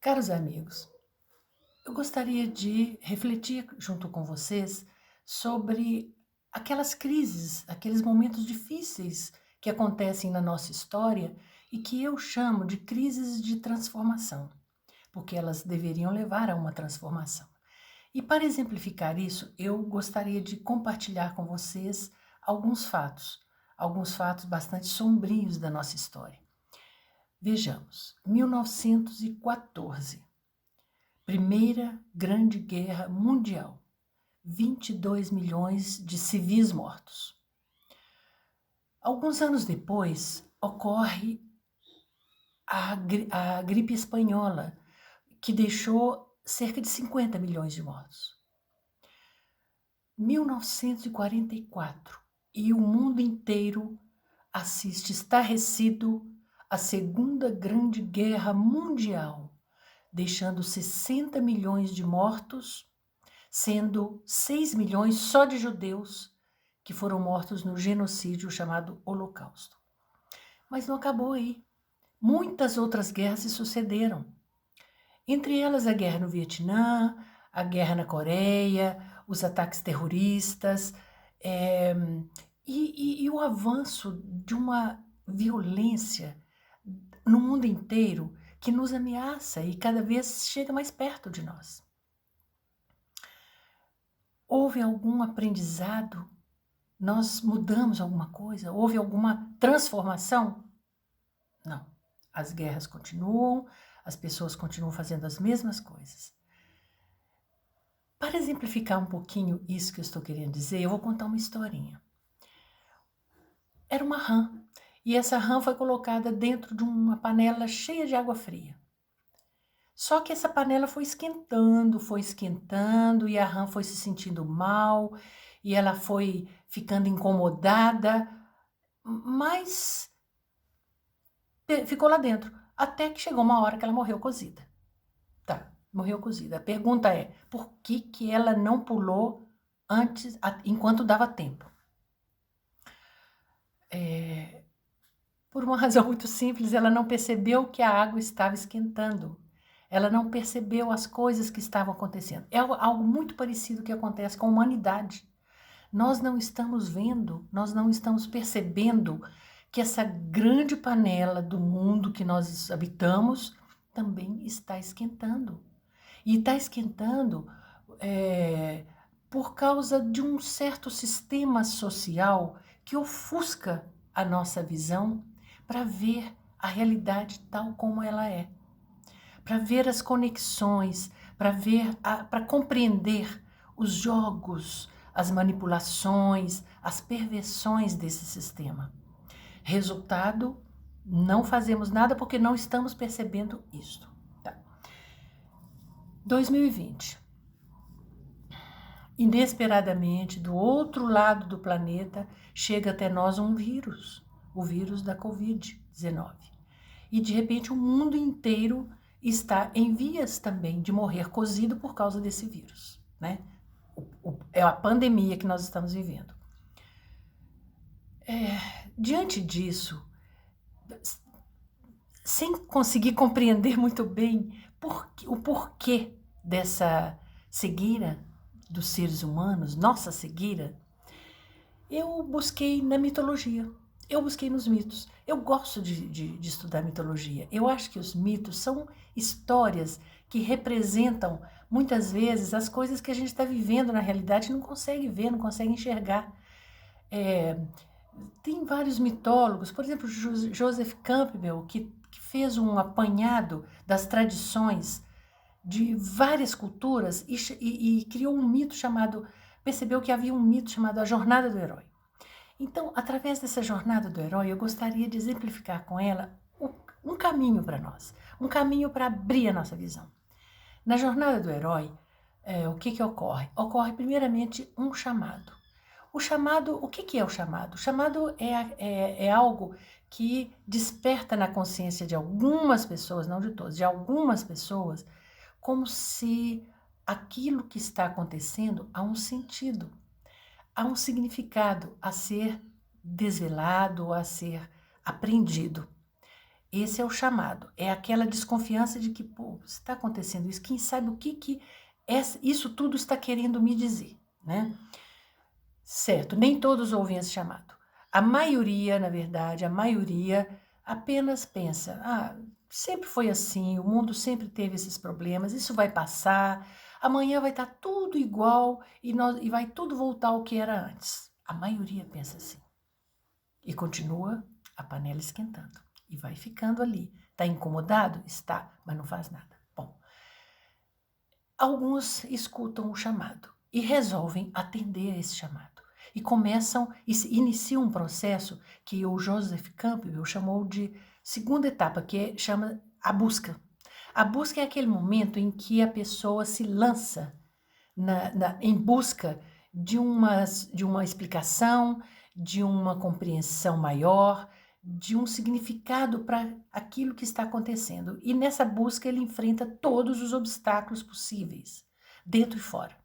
Caros amigos, eu gostaria de refletir junto com vocês sobre aquelas crises, aqueles momentos difíceis que acontecem na nossa história e que eu chamo de crises de transformação, porque elas deveriam levar a uma transformação. E para exemplificar isso, eu gostaria de compartilhar com vocês alguns fatos bastante sombrios da nossa história. Vejamos, 1914. Primeira Grande Guerra Mundial, 22 milhões de civis mortos. Alguns anos depois, ocorre a gripe espanhola, que deixou cerca de 50 milhões de mortos. 1944, e o mundo inteiro assiste estarrecido à Segunda Grande Guerra Mundial, deixando 60 milhões de mortos, sendo 6 milhões só de judeus que foram mortos no genocídio chamado Holocausto. Mas não acabou aí. Muitas outras guerras se sucederam. Entre elas a guerra no Vietnã, a guerra na Coreia, os ataques terroristas, e o avanço de uma violência no mundo inteiro que nos ameaça e cada vez chega mais perto de nós. Houve algum aprendizado? Nós mudamos alguma coisa? Houve alguma transformação? Não. As guerras continuam, as pessoas continuam fazendo as mesmas coisas. Para exemplificar um pouquinho isso que eu estou querendo dizer, eu vou contar uma historinha. Era uma rã, e essa rã foi colocada dentro de uma panela cheia de água fria. Só que essa panela foi esquentando, e a rã foi se sentindo mal, e ela foi ficando incomodada, mas ficou lá dentro, até que chegou uma hora que ela morreu cozida. Tá, morreu cozida. A pergunta é, por que ela não pulou antes, enquanto dava tempo? Por uma razão muito simples, ela não percebeu que a água estava esquentando. Ela não percebeu as coisas que estavam acontecendo. É algo muito parecido que acontece com a humanidade. Nós não estamos vendo, nós não estamos percebendo que essa grande panela do mundo que nós habitamos também está esquentando. E está esquentando por causa de um certo sistema social que ofusca a nossa visão para ver a realidade tal como ela é, para ver as conexões, para compreender os jogos, as manipulações, as perversões desse sistema. Resultado, não fazemos nada porque não estamos percebendo isto. Tá. 2020. Inesperadamente, do outro lado do planeta, chega até nós um vírus, o vírus da Covid-19. E de repente o mundo inteiro está em vias também de morrer cozido por causa desse vírus, né? É a pandemia que nós estamos vivendo. Diante disso, sem conseguir compreender muito bem o porquê dessa cegueira dos seres humanos, nossa cegueira, eu busquei na mitologia, eu busquei nos mitos. Eu gosto de estudar mitologia. Eu acho que os mitos são histórias que representam, muitas vezes, as coisas que a gente está vivendo na realidade e não consegue ver, não consegue enxergar. Tem vários mitólogos, por exemplo, Joseph Campbell, que fez um apanhado das tradições de várias culturas e criou um mito chamado, percebeu que havia um mito chamado a Jornada do Herói. Então, através dessa Jornada do Herói, eu gostaria de exemplificar com ela um caminho para nós, um caminho para abrir a nossa visão. Na Jornada do Herói, o que ocorre? Ocorre primeiramente um chamado. O que é o chamado? O chamado é algo que desperta na consciência de algumas pessoas, não de todas, de algumas pessoas, como se aquilo que está acontecendo há um sentido, há um significado a ser desvelado, a ser aprendido. Esse é o chamado. É aquela desconfiança de que, pô, está acontecendo isso, quem sabe o que isso tudo está querendo me dizer, né? Certo, nem todos ouvem esse chamado. A maioria, na verdade, a maioria apenas pensa: ah, sempre foi assim, o mundo sempre teve esses problemas, isso vai passar, amanhã vai estar tudo igual e vai tudo voltar ao que era antes. A maioria pensa assim. E continua a panela esquentando. E vai ficando ali. Está incomodado? Está, mas não faz nada. Bom, alguns escutam o chamado e resolvem atender a esse chamado. E começam, iniciam um processo que o Joseph Campbell chamou de segunda etapa, que chama a busca. A busca é aquele momento em que a pessoa se lança em busca de uma explicação, de uma compreensão maior, de um significado para aquilo que está acontecendo. E nessa busca ele enfrenta todos os obstáculos possíveis, dentro e fora.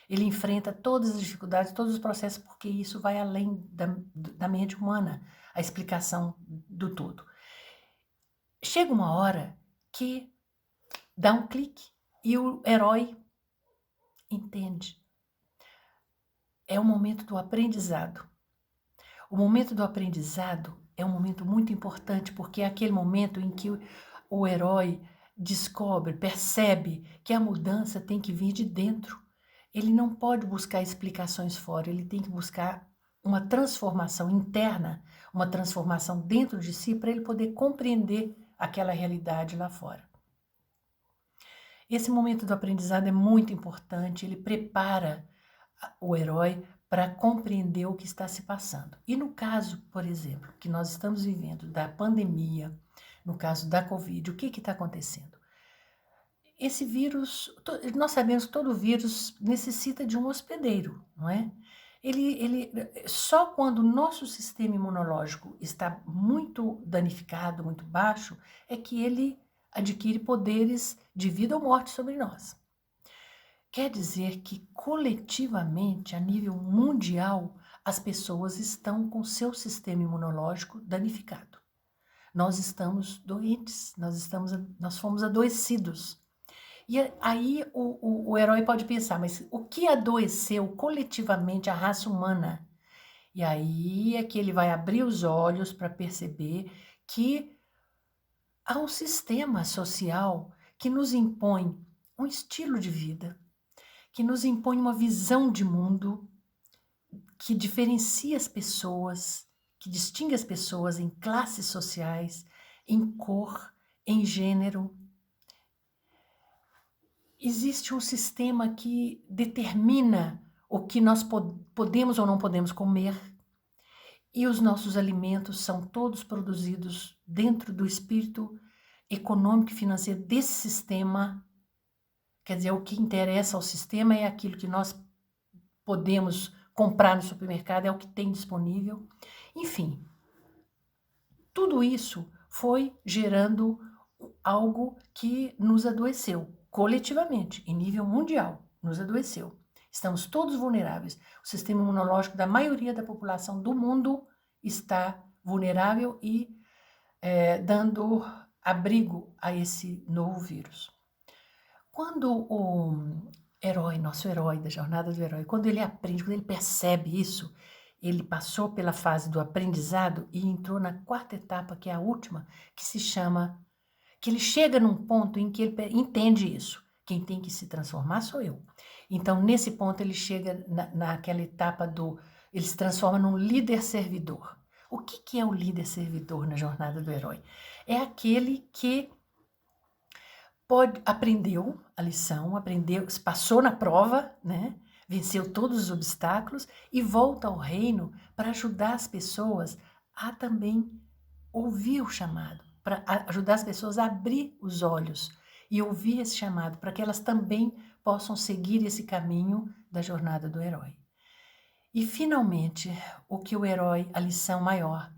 Ele enfrenta todas as dificuldades, todos os processos, porque isso vai além da mente humana, a explicação do todo. Chega uma hora que dá um clique e o herói entende. É o momento do aprendizado. O momento do aprendizado é um momento muito importante, porque é aquele momento em que o herói descobre, percebe que a mudança tem que vir de dentro. Ele não pode buscar explicações fora, ele tem que buscar uma transformação interna, uma transformação dentro de si, para ele poder compreender aquela realidade lá fora. Esse momento do aprendizado é muito importante, ele prepara o herói para compreender o que está se passando. E no caso, por exemplo, que nós estamos vivendo da pandemia, no caso da Covid, o que está acontecendo? Esse vírus, nós sabemos que todo vírus necessita de um hospedeiro, não é? Só quando o nosso sistema imunológico está muito danificado, muito baixo, é que ele adquire poderes de vida ou morte sobre nós. Quer dizer que coletivamente, a nível mundial, as pessoas estão com seu sistema imunológico danificado. Nós estamos doentes, nós fomos adoecidos. E aí o herói pode pensar, mas o que adoeceu coletivamente a raça humana? E aí é que ele vai abrir os olhos para perceber que há um sistema social que nos impõe um estilo de vida, que nos impõe uma visão de mundo que diferencia as pessoas, que distingue as pessoas em classes sociais, em cor, em gênero. Existe um sistema que determina o que nós podemos ou não podemos comer, e os nossos alimentos são todos produzidos dentro do espírito econômico e financeiro desse sistema. Quer dizer, o que interessa ao sistema é aquilo que nós podemos comprar no supermercado, é o que tem disponível. Enfim, tudo isso foi gerando algo que nos adoeceu, coletivamente, em nível mundial, nos adoeceu. Estamos todos vulneráveis. O sistema imunológico da maioria da população do mundo está vulnerável e dando abrigo a esse novo vírus. Quando o herói, nosso herói da jornada do herói, quando ele aprende, quando ele percebe isso, ele passou pela fase do aprendizado e entrou na quarta etapa, que é a última, que se chama, que ele chega num ponto em que ele entende isso. Quem tem que se transformar sou eu. Então, nesse ponto, ele chega naquela etapa ele se transforma num líder servidor. O que é o líder servidor na jornada do herói? É aquele que aprendeu a lição, passou na prova, né? Venceu todos os obstáculos e volta ao reino para ajudar as pessoas a também ouvir o chamado, para ajudar as pessoas a abrir os olhos e ouvir esse chamado, para que elas também possam seguir esse caminho da jornada do herói. E, finalmente, o que o herói, a lição maior,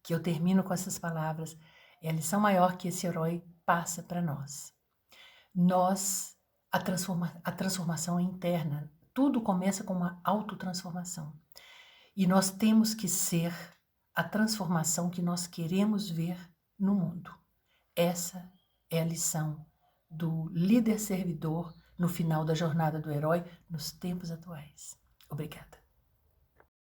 que eu termino com essas palavras, é a lição maior que esse herói passa para nós. A transformação é interna. Tudo começa com uma autotransformação. E nós temos que ser a transformação que nós queremos ver no mundo. Essa é a lição do líder servidor no final da jornada do herói nos tempos atuais. Obrigada.